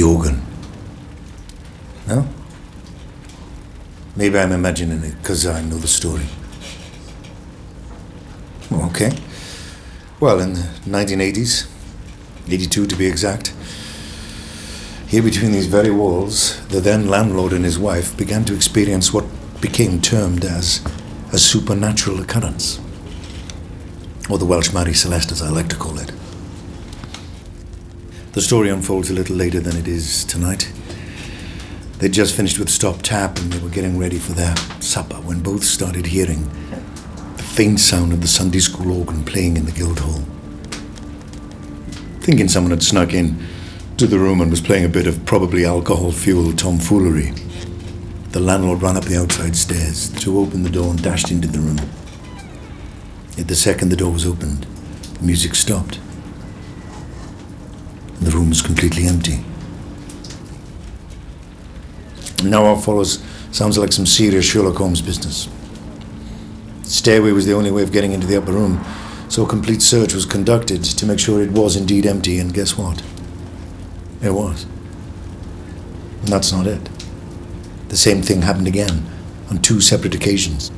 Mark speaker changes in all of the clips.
Speaker 1: The organ. No? Maybe I'm imagining it because I know the story. Okay. Well, in the 1980s, 82 to be exact, here between these very walls, the then landlord and his wife began to experience what became termed as a supernatural occurrence. Or the Welsh Mary Celeste, as I like to call it. The story unfolds a little later than it is tonight. They'd just finished with Stop Tap and they were getting ready for their supper when both started hearing the faint sound of the Sunday school organ playing in the Guildhall. Thinking someone had snuck in to the room and was playing a bit of probably alcohol-fueled tomfoolery, the landlord ran up the outside stairs to open the door and dashed into the room. Yet the second the door was opened, the music stopped. And the room was completely empty. Now what follows sounds like some serious Sherlock Holmes business. The stairway was the only way of getting into the upper room, so a complete search was conducted to make sure it was indeed empty, and guess what? It was. And that's not it. The same thing happened again, on 2 separate occasions.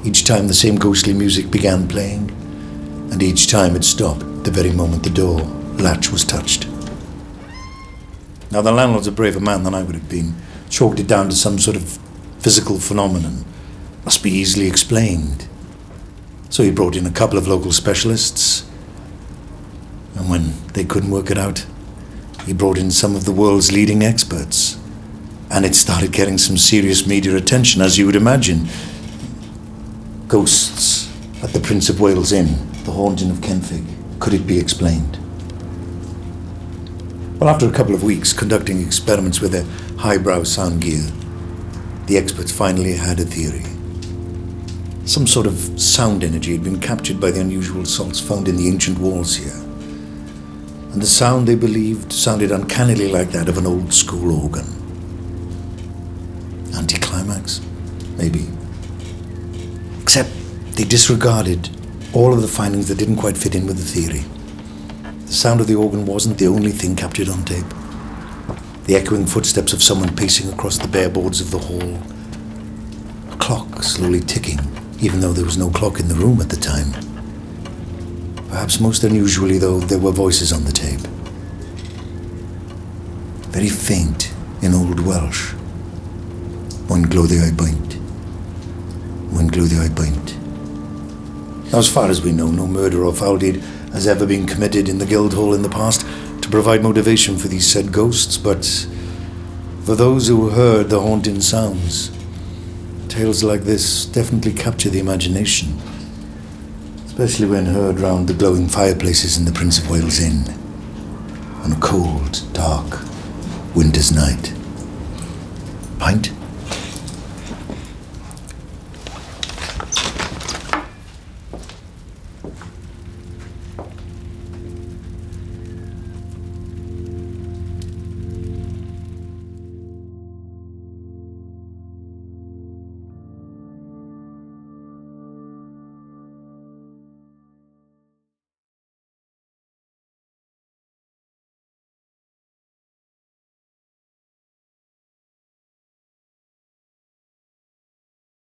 Speaker 1: Each time the same ghostly music began playing, and each time it stopped the very moment the door latch was touched. Now the landlord's a braver man than I would have been. Chalked it down to some sort of physical phenomenon. Must be easily explained. So he brought in a couple of local specialists, and when they couldn't work it out, he brought in some of the world's leading experts. And it started getting some serious media attention, as you would imagine. Ghosts at the Prince of Wales Inn, the haunting of Kenfig. Could it be explained? Well, after a couple of weeks conducting experiments with their highbrow sound gear, the experts finally had a theory. Some sort of sound energy had been captured by the unusual salts found in the ancient walls here. And the sound, they believed, sounded uncannily like that of an old school organ. Anticlimax? Maybe. Except they disregarded all of the findings that didn't quite fit in with the theory. The sound of the organ wasn't the only thing captured on tape. The echoing footsteps of someone pacing across the bare boards of the hall. A clock slowly ticking, even though there was no clock in the room at the time. Perhaps most unusually, though, there were voices on the tape. Very faint in Old Welsh. One glwyddiau pint. One glwyddiau pint. Now, as far as we know, no murder or foul deed has ever been committed in the Guildhall in the past to provide motivation for these said ghosts, but for those who heard the haunting sounds, tales like this definitely capture the imagination, especially when heard round the glowing fireplaces in the Prince of Wales Inn on a cold, dark winter's night. Pint?